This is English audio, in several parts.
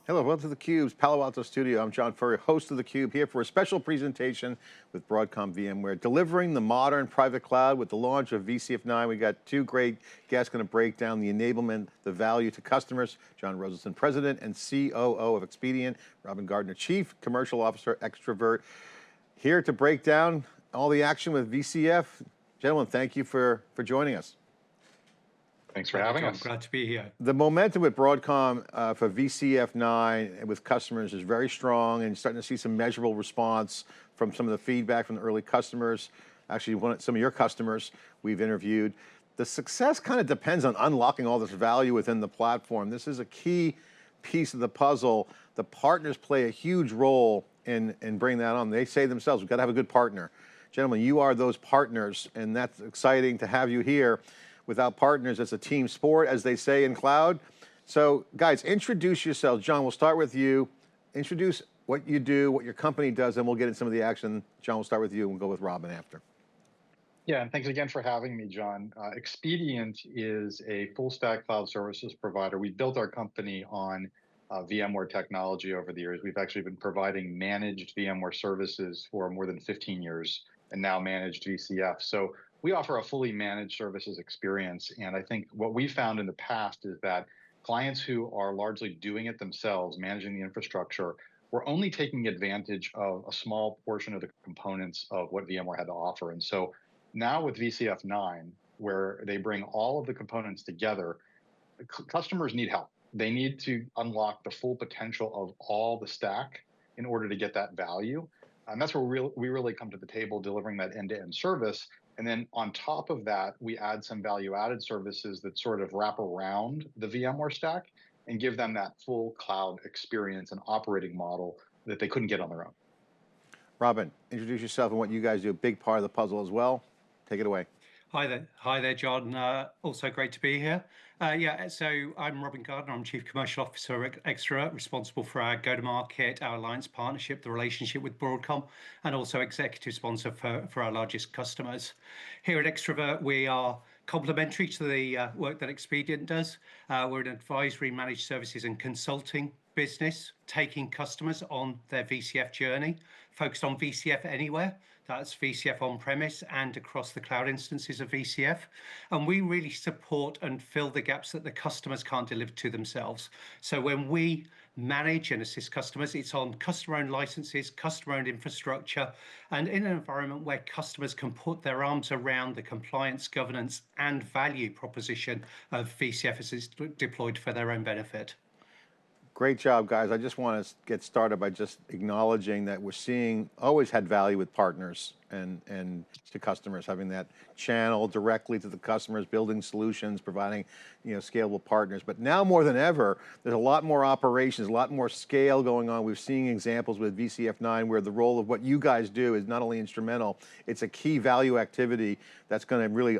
Hello, welcome to theCUBE's Palo Alto studio. I'm John Furrier, host of theCUBE, here for a special presentation with Broadcom VMware, delivering the modern private cloud with the launch of VCF9. We got two great guests going to break down the enablement, the value to customers. Jon Rosenson, President and COO of Expedient, Gardner, Chief Commercial Officer, Xtravirt, here to break down all the action with VCF. Gentlemen, thank you for joining us. Thanks for having us. Glad to be here. The momentum with Broadcom for VCF9 with customers is very strong, and you're starting to see some measurable response from some of the feedback from the early customers. Actually, some of your customers we've interviewed. The success kind of depends on unlocking all this value within the platform. This is a key piece of the puzzle. The partners play a huge role in bringing that on. They say themselves, we've got to have a good partner. Gentlemen, you are those partners, and that's exciting to have you here. Without partners, it's a team sport, as they say in cloud. So guys, introduce yourselves. Jon, we'll start with you. Introduce what you do, what your company does, and we'll get into some of the action. Jon, we'll start with you and we'll go with Robin after. Yeah, and thanks again for having me, John. Expedient is a full stack cloud services provider. We built our company on VMware technology over the years. We've actually been providing managed VMware services for more than 15 years and now managed VCF. So we offer a fully managed services experience. And I think what we found in the past is that clients who are largely doing it themselves, managing the infrastructure, were only taking advantage of a small portion of the components of what VMware had to offer. And so now with VCF9, where they bring all of the components together, customers need help. They need to unlock the full potential of all the stack in order to get that value. And that's where we really come to the table, delivering that end-to-end service. And then on top of that, we add some value-added services that sort of wrap around the VMware stack and give them that full cloud experience and operating model that they couldn't get on their own. Robin, introduce yourself and what you guys do, a big part of the puzzle as well. Take it away. Hi there, John. Also great to be here. So I'm Robin Gardner. I'm Chief Commercial Officer at Xtravirt, responsible for our go-to-market, our alliance partnership, the relationship with Broadcom, and also executive sponsor for our largest customers. Here at Xtravirt, we are complementary to the work that Expedient does. We're an advisory, managed services and consulting business, taking customers on their VCF journey, focused on VCF anywhere. That's VCF on-premise and across the cloud instances of VCF. And we really support and fill the gaps that the customers can't deliver to themselves. So when we manage and assist customers, it's on customer-owned licenses, customer-owned infrastructure, and in an environment where customers can put their arms around the compliance, governance, and value proposition of VCF as it's deployed for their own benefit. Great job, guys. I just want to get started by just acknowledging that we're seeing, always had value with partners and to customers, having that channel directly to the customers, building solutions, providing scalable partners. But now more than ever, there's a lot more operations, a lot more scale going on. We're seeing examples with VCF9 where the role of what you guys do is not only instrumental, it's a key value activity that's going to really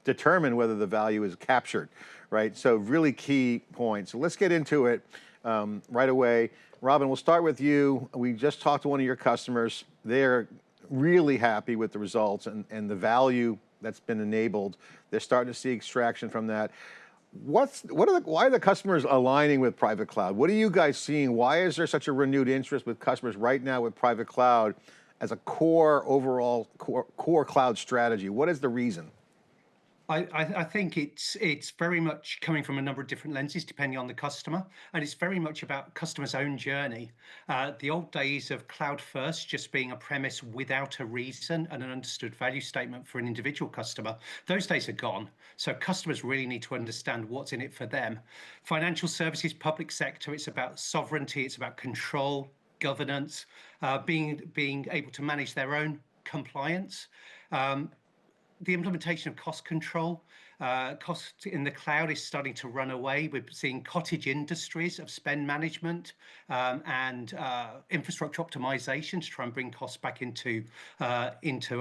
determine whether the value is captured, right? So really key points. So let's get into it. Right away. Robin, we'll start with you. We just talked to one of your customers. They're really happy with the results and the value that's been enabled. They're starting to see extraction from that. Why are the customers aligning with private cloud? What are you guys seeing? Why is there such a renewed interest with customers right now with private cloud as a overall core cloud strategy? What is the reason? I think it's very much coming from a number of different lenses depending on the customer, and it's very much about customer's own journey. The old days of cloud first just being a premise without a reason and an understood value statement for an individual customer, those days are gone. So customers really need to understand what's in it for them. Financial services, public sector, it's about sovereignty, it's about control, governance, being able to manage their own compliance. The implementation of cost control, cost in the cloud is starting to run away. We're seeing cottage industries of spend management and infrastructure optimization to try and bring costs back into a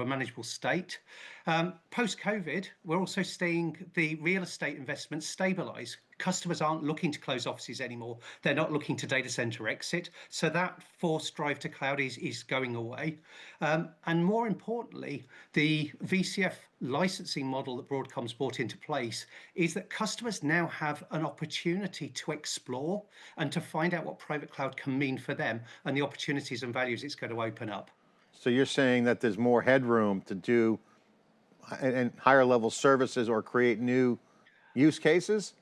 manageable state. Post-COVID, we're also seeing the real estate investments stabilize. Customers aren't looking to close offices anymore. They're not looking to data center exit. So that forced drive to cloud is going away. And more importantly, the VCF licensing model that Broadcom's brought into place is that customers now have an opportunity to explore and to find out what private cloud can mean for them and the opportunities and values it's going to open up. So you're saying that there's more headroom to do and higher level services or create new use cases?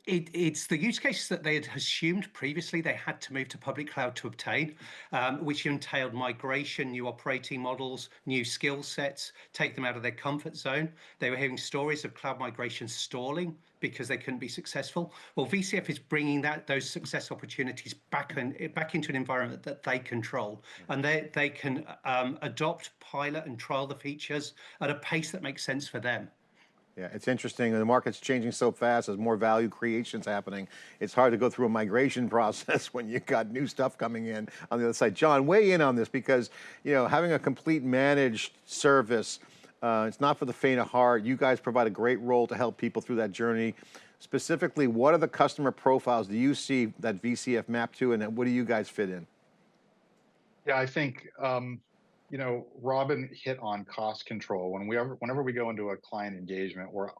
It's the use cases that they had assumed previously they had to move to public cloud to obtain, which entailed migration, new operating models, new skill sets, take them out of their comfort zone. They were hearing stories of cloud migration stalling because they couldn't be successful. Well, VCF is bringing those success opportunities back into an environment that they control, and they can adopt, pilot, and trial the features at a pace that makes sense for them. Yeah, it's interesting. The market's changing so fast as more value creation's happening. It's hard to go through a migration process when you've got new stuff coming in on the other side. John, weigh in on this because, having a complete managed service, it's not for the faint of heart. You guys provide a great role to help people through that journey. Specifically, what are the customer profiles do you see that VCF map to, and what do you guys fit in? Yeah, I think Robin hit on cost control. Whenever we go into a client engagement, we're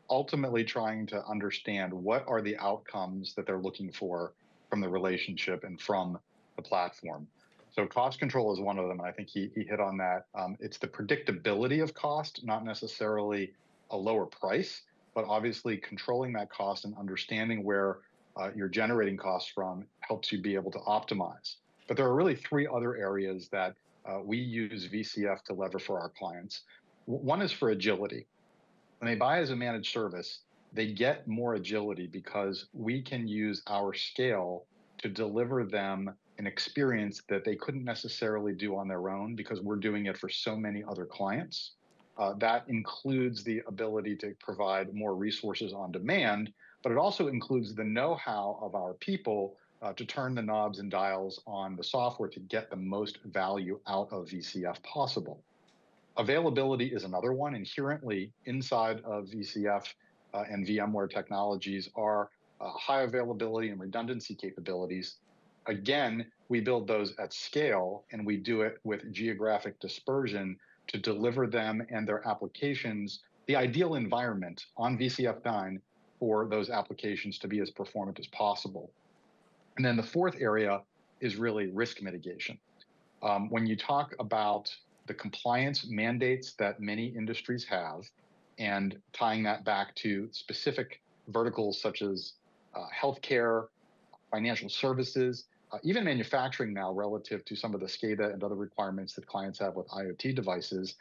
ultimately trying to understand what are the outcomes that they're looking for from the relationship and from the platform. So cost control is one of them, and I think he hit on that. It's the predictability of cost, not necessarily a lower price, but obviously controlling that cost and understanding where you're generating costs from helps you be able to optimize. But there are really three other areas that we use VCF to lever for our clients. One is for agility. When they buy as a managed service, they get more agility because we can use our scale to deliver them an experience that they couldn't necessarily do on their own because we're doing it for so many other clients. That includes the ability to provide more resources on demand, but it also includes the know-how of our people to turn the knobs and dials on the software to get the most value out of VCF possible. Availability is another one. Inherently inside of VCF and VMware technologies are high availability and redundancy capabilities. Again, we build those at scale, and we do it with geographic dispersion to deliver them and their applications the ideal environment on VCF 9 for those applications to be as performant as possible. And then the fourth area is really risk mitigation. When you talk about the compliance mandates that many industries have, and tying that back to specific verticals such as healthcare, financial services, even manufacturing now relative to some of the SCADA and other requirements that clients have with IoT devices,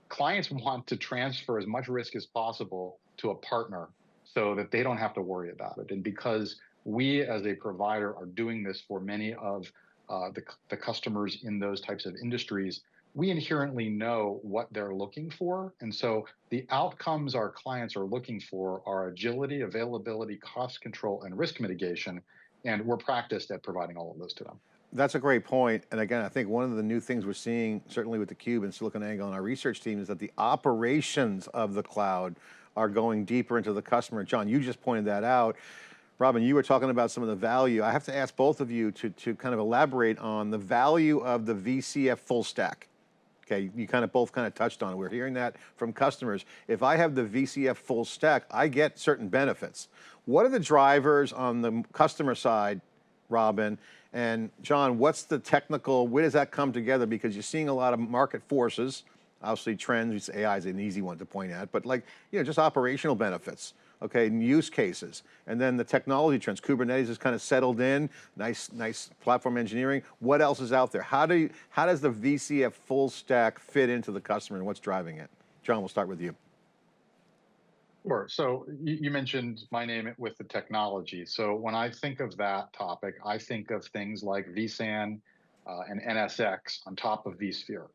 clients want to transfer as much risk as possible to a partner so that they don't have to worry about it. And because we as a provider are doing this for many of the customers in those types of industries, we inherently know what they're looking for. And so the outcomes our clients are looking for are agility, availability, cost control, and risk mitigation. And we're practiced at providing all of those to them. That's a great point. And again, I think one of the new things we're seeing, certainly with theCUBE and SiliconANGLE and our research team, is that the operations of the cloud are going deeper into the customer. John, you just pointed that out. Robin, you were talking about some of the value. I have to ask both of you to kind of elaborate on the value of the VCF full stack. Okay, you both touched on it. We're hearing that from customers. If I have the VCF full stack, I get certain benefits. What are the drivers on the customer side, Robin? And John, what's the technical, where does that come together? Because you're seeing a lot of market forces, obviously trends, AI is an easy one to point at, but just operational benefits. Okay, use cases, and then the technology trends. Kubernetes is kind of settled in, nice platform engineering. What else is out there? How does the VCF full stack fit into the customer, and what's driving it? John, we'll start with you. Sure. So you mentioned my name with the technology. So when I think of that topic, I think of things like vSAN and NSX on top of vSphere,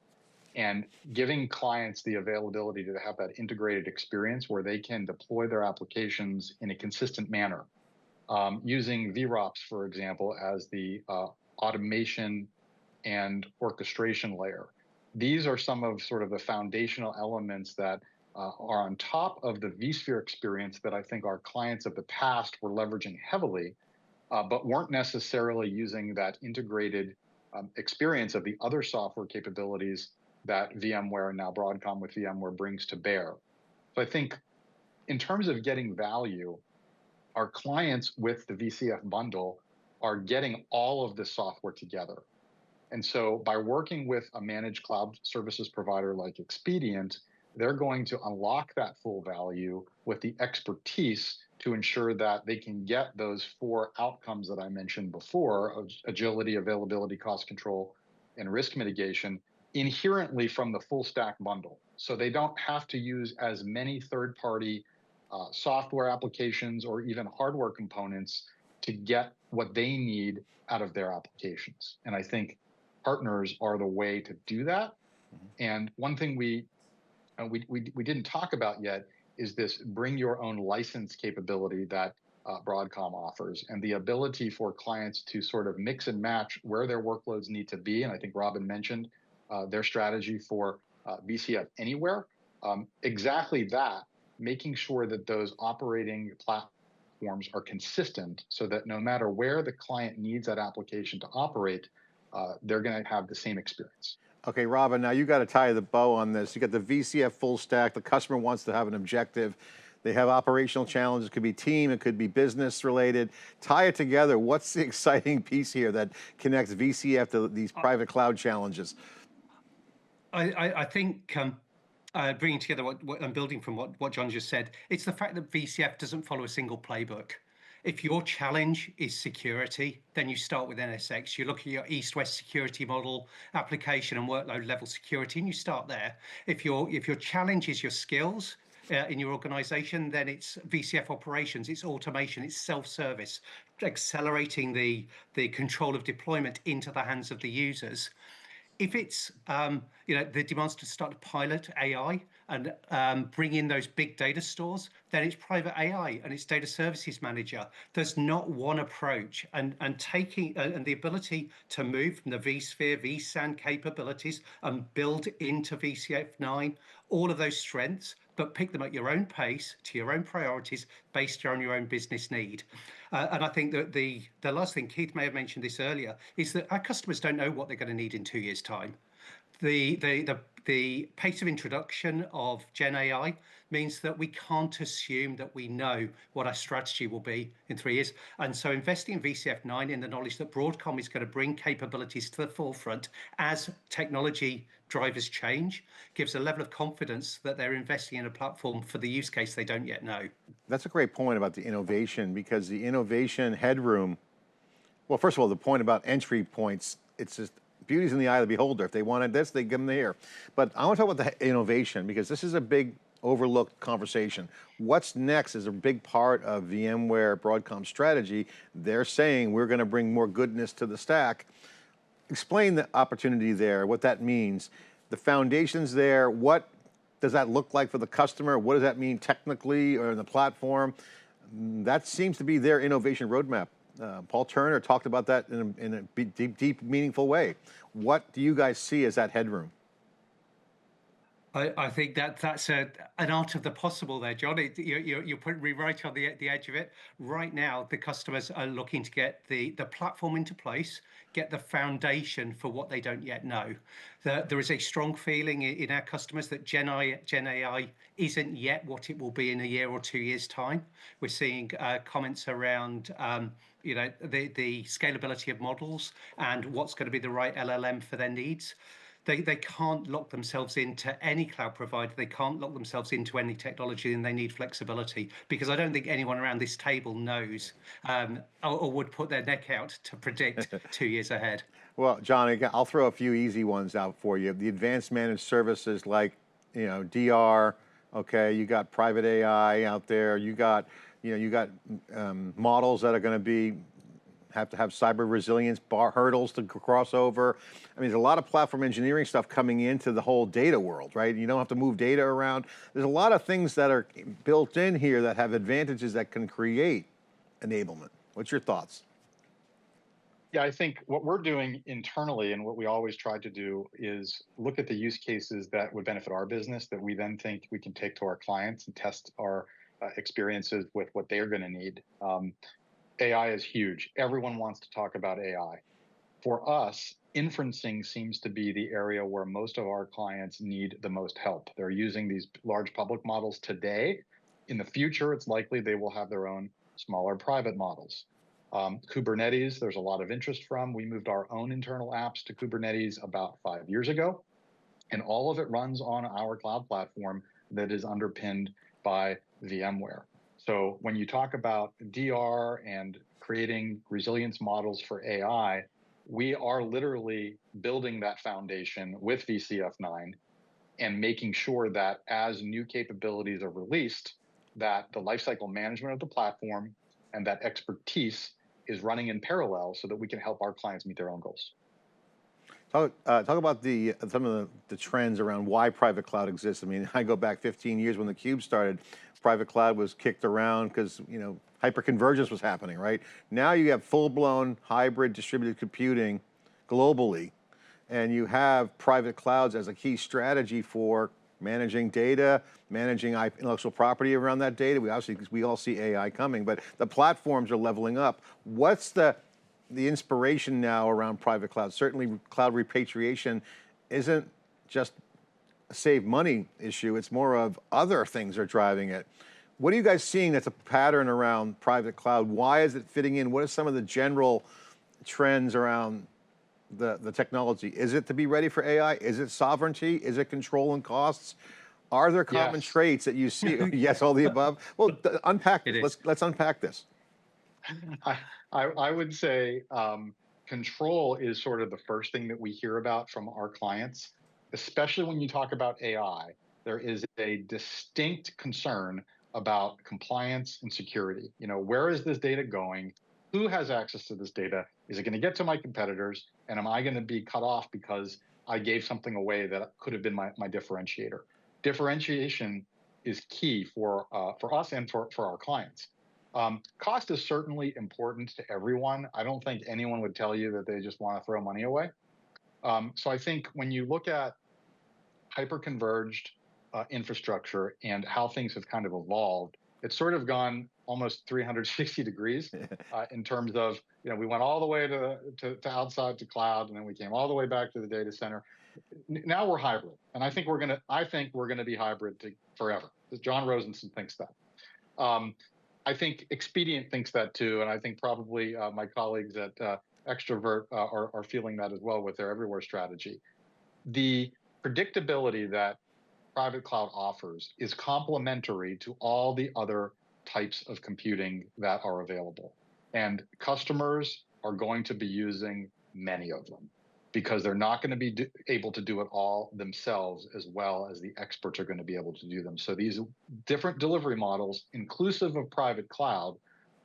and giving clients the availability to have that integrated experience where they can deploy their applications in a consistent manner. Using VROPS, for example, as the automation and orchestration layer. These are some of the foundational elements that are on top of the vSphere experience that I think our clients of the past were leveraging heavily, but weren't necessarily using that integrated experience of the other software capabilities that VMware and now Broadcom with VMware brings to bear. So I think in terms of getting value, our clients with the VCF bundle are getting all of this software together. And so by working with a managed cloud services provider like Expedient, they're going to unlock that full value with the expertise to ensure that they can get those 4 outcomes that I mentioned before of agility, availability, cost control, and risk mitigation inherently from the full stack bundle. So they don't have to use as many third-party software applications or even hardware components to get what they need out of their applications. And I think partners are the way to do that. And one thing we didn't talk about yet is this bring your own license capability that Broadcom offers, and the ability for clients to sort of mix and match where their workloads need to be. And I think Robin mentioned their strategy for VCF Anywhere. Exactly that, making sure that those operating platforms are consistent so that no matter where the client needs that application to operate, they're going to have the same experience. Okay, Robin, now you got to tie the bow on this. You got the VCF full stack. The customer wants to have an objective. They have operational challenges. It could be team, it could be business related. Tie it together. What's the exciting piece here that connects VCF to these private cloud challenges? I think bringing together what I'm building from what John just said, it's the fact that VCF doesn't follow a single playbook. If your challenge is security, then you start with NSX. You look at your east-west security model, application and workload level security, and you start there. If your challenge is your skills in your organization, then it's VCF operations, it's automation, it's self-service, accelerating the control of deployment into the hands of the users. If it's the demands to start to pilot AI and bring in those big data stores, then it's private AI and it's data services manager. There's not one approach, and taking and the ability to move from the vSphere, vSAN capabilities and build into VCF9, all of those strengths, but pick them at your own pace, to your own priorities, based on your own business need. And I think that the last thing, Keith may have mentioned this earlier, is that our customers don't know what they're going to need in 2 years' time. The pace of introduction of Gen AI means that we can't assume that we know what our strategy will be in 3 years. And so investing in VCF9 in the knowledge that Broadcom is going to bring capabilities to the forefront as technology drivers change gives a level of confidence that they're investing in a platform for the use case they don't yet know. That's a great point about the innovation, because the innovation headroom, well, first of all, the point about entry points, it's just beauty's in the eye of the beholder. If they wanted this, they give them here. But I want to talk about the innovation, because this is a big overlooked conversation. What's next is a big part of VMware Broadcom strategy. They're saying we're going to bring more goodness to the stack. Explain the opportunity there, what that means. The foundation's there. What does that look like for the customer? What does that mean technically or in the platform? That seems to be their innovation roadmap. Paul Turner talked about that in a deep, meaningful way. What do you guys see as that headroom? I think that's an art of the possible there, John. You're putting me right on the edge of it. Right now, the customers are looking to get the platform into place, get the foundation for what they don't yet know. There is a strong feeling in our customers that Gen AI isn't yet what it will be in a year or 2 years' time. We're seeing comments around the scalability of models and what's going to be the right LLM for their needs. They can't lock themselves into any cloud provider. They can't lock themselves into any technology, and they need flexibility, because I don't think anyone around this table knows or would put their neck out to predict 2 years ahead. Well, John, again, I'll throw a few easy ones out for you. The advanced managed services like, DR, okay, you got private AI out there, you got models that are going to have to have cyber resilience, hurdles to cross over. I mean, there's a lot of platform engineering stuff coming into the whole data world, right? You don't have to move data around. There's a lot of things that are built in here that have advantages that can create enablement. What's your thoughts? Yeah, I think what we're doing internally and what we always try to do is look at the use cases that would benefit our business that we then think we can take to our clients and test our experiences with what they're going to need. AI is huge. Everyone wants to talk about AI. For us, inferencing seems to be the area where most of our clients need the most help. They're using these large public models today. In the future, it's likely they will have their own smaller private models. Kubernetes, there's a lot of interest from. We moved our own internal apps to Kubernetes about 5 years ago, and all of it runs on our cloud platform that is underpinned by VMware. So when you talk about DR and creating resilience models for AI, we are literally building that foundation with VCF9 and making sure that as new capabilities are released, that the lifecycle management of the platform and that expertise is running in parallel so that we can help our clients meet their own goals. Talk about some of the trends around why private cloud exists. I mean, I go back 15 years when theCUBE started, private cloud was kicked around because, you know, hyperconvergence was happening, right? Now you have full-blown hybrid distributed computing globally, and you have private clouds as a key strategy for managing data, managing intellectual property around that data. We all see AI coming, but the platforms are leveling up. What's the inspiration now around private cloud? Certainly cloud repatriation isn't just a save money issue, it's more of other things are driving it. What are you guys seeing that's a pattern around private cloud? Why is it fitting in? What are some of the general trends around the technology? Is it to be ready for AI? Is it sovereignty? Is it control and costs? Are there common traits that you see? Yes, all the above. Well, unpack this. Let's unpack this. I would say control is sort of the first thing that we hear about from our clients, especially when you talk about AI. There is a distinct concern about compliance and security. You know, where is this data going? Who has access to this data? Is it going to get to my competitors? And am I going to be cut off because I gave something away that could have been my differentiator? Differentiation is key for us and for our clients. Cost is certainly important to everyone. I don't think anyone would tell you that they just want to throw money away. So I think when you look at hyperconverged infrastructure and how things have kind of evolved, it's sort of gone almost 360 degrees in terms of, you know, we went all the way to outside to cloud, and then we came all the way back to the data center. Now we're hybrid, and I think we're gonna be hybrid forever. Jon Rosenson thinks that. I think Expedient thinks that too, and I think probably my colleagues at Xtravirt are feeling that as well with their everywhere strategy. The predictability that private cloud offers is complementary to all the other types of computing that are available. And customers are going to be using many of them because they're not going to be able to do it all themselves as well as the experts are going to be able to do them. So these different delivery models, inclusive of private cloud,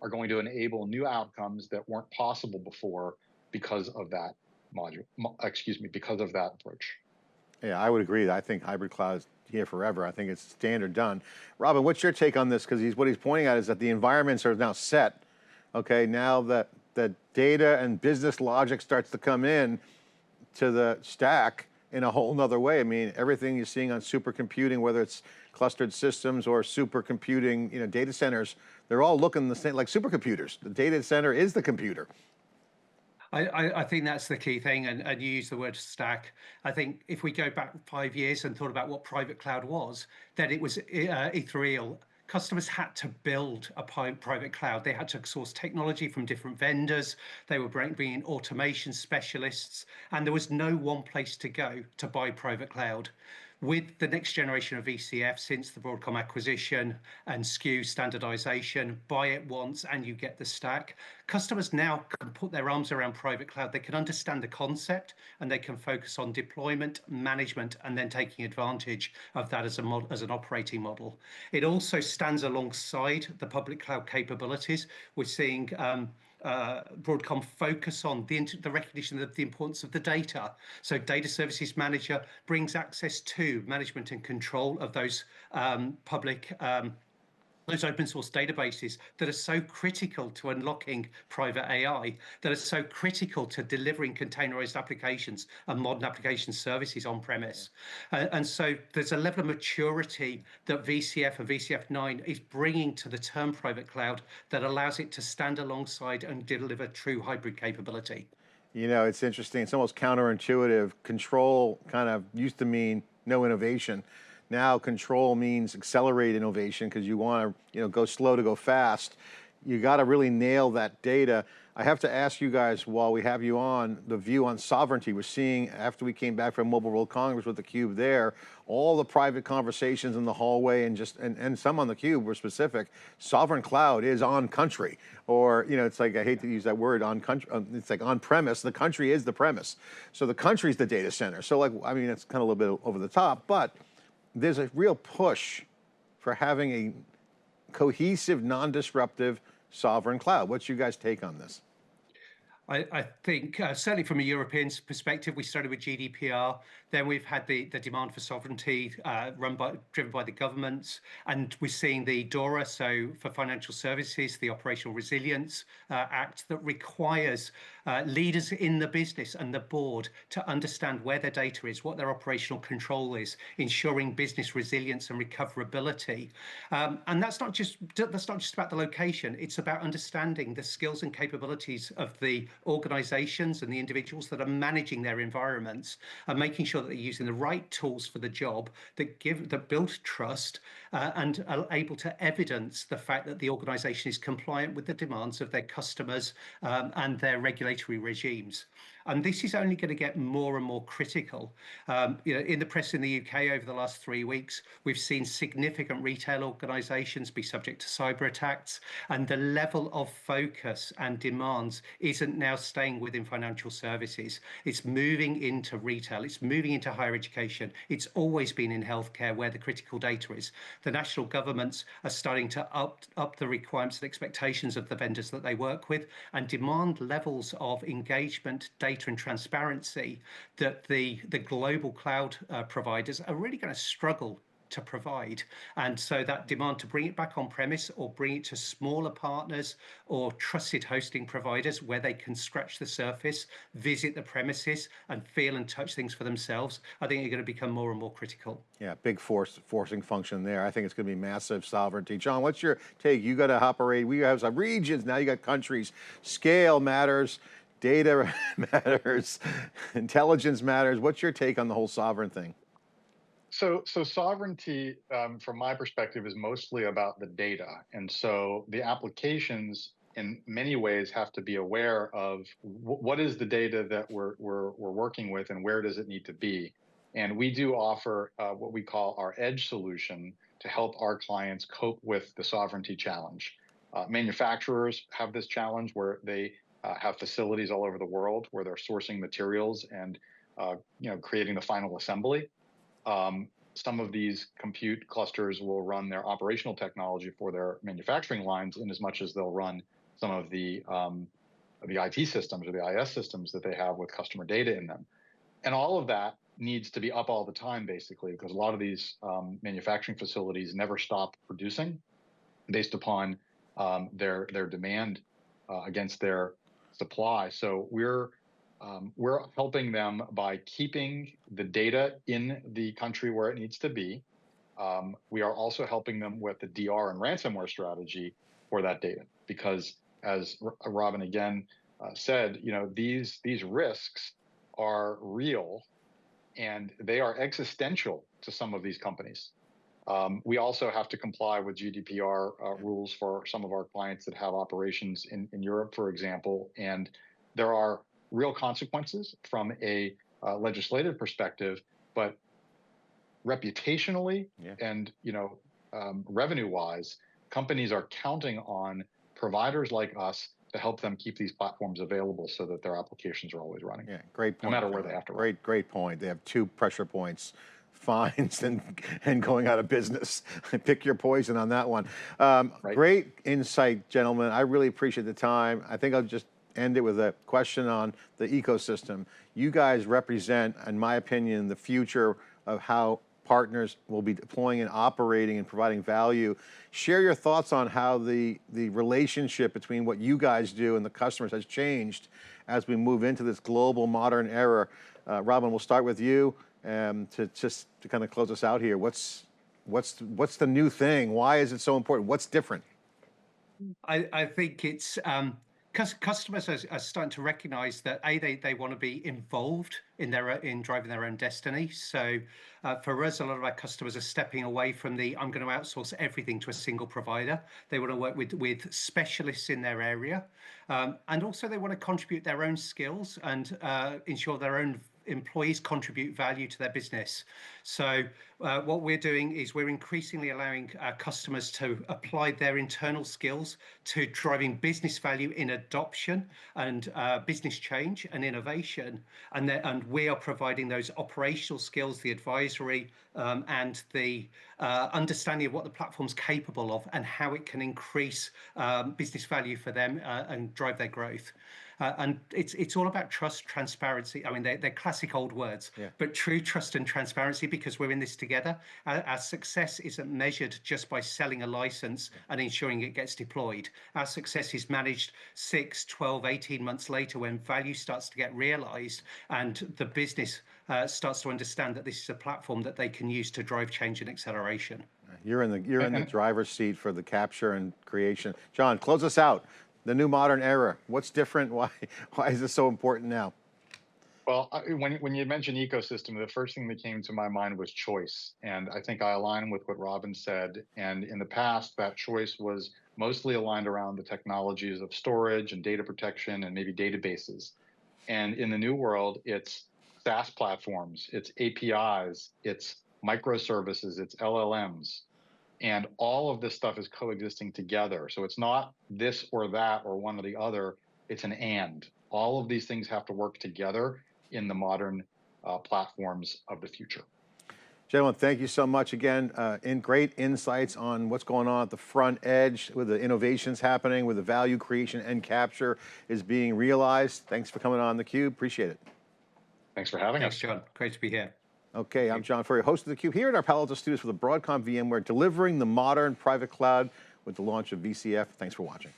are going to enable new outcomes that weren't possible before because of that because of that approach. Yeah, I would agree. I think hybrid cloud is here forever. I think it's standard done. Robin, what's your take on this? Because what he's pointing out is that the environments are now set. Okay, now that the data and business logic starts to come in to the stack in a whole nother way. I mean, everything you're seeing on supercomputing, whether it's clustered systems or supercomputing, you know, data centers, they're all looking the same, like supercomputers. The data center is the computer. I think that's the key thing, and you use the word stack. I think if we go back 5 years and thought about what private cloud was, then it was ethereal. Customers had to build a private cloud. They had to source technology from different vendors. They were bringing in automation specialists, and there was no one place to go to buy private cloud. With the next generation of VCF, since the Broadcom acquisition and SKU standardization, buy it once and you get the stack. Customers now can put their arms around private cloud. They can understand the concept and they can focus on deployment, management, and then taking advantage of that as an operating model. It also stands alongside the public cloud capabilities. We're seeing Broadcom focus on the recognition of the importance of the data. So Data Services Manager brings access to management and control of those those open source databases that are so critical to unlocking private AI, that are so critical to delivering containerized applications and modern application services on premise. And so there's a level of maturity that VCF and VCF9 is bringing to the term private cloud that allows it to stand alongside and deliver true hybrid capability. You know, it's interesting. It's almost counterintuitive. Control kind of used to mean no innovation. Now control means accelerate innovation because you want to, go slow to go fast. You got to really nail that data. I have to ask you guys, while we have you on, the view on sovereignty. We're seeing, after we came back from Mobile World Congress with theCUBE there, all the private conversations in the hallway and some on theCUBE were specific. Sovereign cloud is on country, or, it's like, I hate to use that word, on country, it's like on premise. The country is the premise. So the country's the data center. So like, I mean, it's kind of a little bit over the top, but there's a real push for having a cohesive, non-disruptive sovereign cloud. What's you guys' take on this? I think certainly from a European perspective, we started with GDPR. Then we've had the demand for sovereignty driven by the governments, and we're seeing the DORA, so for financial services, the Operational Resilience Act that requires leaders in the business and the board to understand where their data is, what their operational control is, ensuring business resilience and recoverability. And that's not just about the location. It's about understanding the skills and capabilities of the organizations and the individuals that are managing their environments, and making sure that they're using the right tools for the job that build trust and are able to evidence the fact that the organization is compliant with the demands of their customers and their regulatory regimes. And this is only going to get more and more critical. In the press in the UK over the last 3 weeks, we've seen significant retail organizations be subject to cyber attacks, and the level of focus and demands isn't now staying within financial services. It's moving into retail, it's moving into higher education. It's always been in healthcare where the critical data is. The national governments are starting to up the requirements and expectations of the vendors that they work with, and demand levels of engagement, data and transparency that the global cloud providers are really going to struggle to provide. And so that demand to bring it back on premise or bring it to smaller partners or trusted hosting providers where they can scratch the surface, visit the premises and feel and touch things for themselves, I think are going to become more and more critical. Yeah, big forcing function there. I think it's going to be massive sovereignty. John, what's your take? You got to operate, we have some regions, now you got countries. Scale matters, data matters, intelligence matters. What's your take on the whole sovereign thing? So sovereignty, from my perspective, is mostly about the data. And so the applications in many ways have to be aware of what is the data that we're working with and where does it need to be. And we do offer what we call our edge solution to help our clients cope with the sovereignty challenge. Manufacturers have this challenge where they have facilities all over the world where they're sourcing materials and creating the final assembly. Some of these compute clusters will run their operational technology for their manufacturing lines in as much as they'll run some of the IT systems or the IS systems that they have with customer data in them. And all of that needs to be up all the time, basically, because a lot of these manufacturing facilities never stop producing based upon their demand against their supply. So we're helping them by keeping the data in the country where it needs to be. We are also helping them with the DR and ransomware strategy for that data, because as Robin again said, these risks are real and they are existential to some of these companies. We also have to comply with GDPR rules for some of our clients that have operations in Europe, for example, and there are real consequences from a legislative perspective, but reputationally and revenue-wise, companies are counting on providers like us to help them keep these platforms available so that their applications are always running. Yeah, great point. No matter where they have to run. Great point. They have 2 pressure points: fines and going out of business. Pick your poison on that one. Right. Great insight, gentlemen. I really appreciate the time. I think I'll just end it with a question on the ecosystem. You guys represent, in my opinion, the future of how partners will be deploying and operating and providing value. Share your thoughts on how the relationship between what you guys do and the customers has changed as we move into this global modern era. Robin, we'll start with you to kind of close us out here. What's the new thing? Why is it so important? What's different? I think it's customers are starting to recognize that they want to be involved in driving their own destiny. So for us, a lot of our customers are stepping away from I'm going to outsource everything to a single provider. They want to work with specialists in their area, and also they want to contribute their own skills and ensure their own employees contribute value to their business. So what we're doing is we're increasingly allowing customers to apply their internal skills to driving business value in adoption and business change and innovation. And we are providing those operational skills, the advisory, and the understanding of what the platform's capable of and how it can increase business value for them and drive their growth. And it's all about trust, transparency. I mean, they're classic old words, but true trust and transparency, because we're in this together. Our success isn't measured just by selling a license and ensuring it gets deployed. Our success is managed 6, 12, 18 months later when value starts to get realized and the business starts to understand that this is a platform that they can use to drive change and acceleration. You're in the driver's seat for the capture and creation. John, close us out. The new modern era. What's different? Why is this so important now? Well, when you mentioned ecosystem, the first thing that came to my mind was choice. And I think I align with what Robin said. And in the past, that choice was mostly aligned around the technologies of storage and data protection and maybe databases. And in the new world, it's SaaS platforms, it's APIs, it's microservices, it's LLMs. And all of this stuff is coexisting together. So it's not this or that or one or the other, it's an and. All of these things have to work together in the modern platforms of the future. Gentlemen, thank you so much again. Great insights on what's going on at the front edge with the innovations happening, with the value creation and capture is being realized. Thanks for coming on theCUBE, appreciate it. Thanks for having us. Thanks, John, great to be here. Okay, I'm John Furrier, host of theCUBE here at our Palo Alto studios for the Broadcom VMware, delivering the modern private cloud with the launch of VCF. Thanks for watching.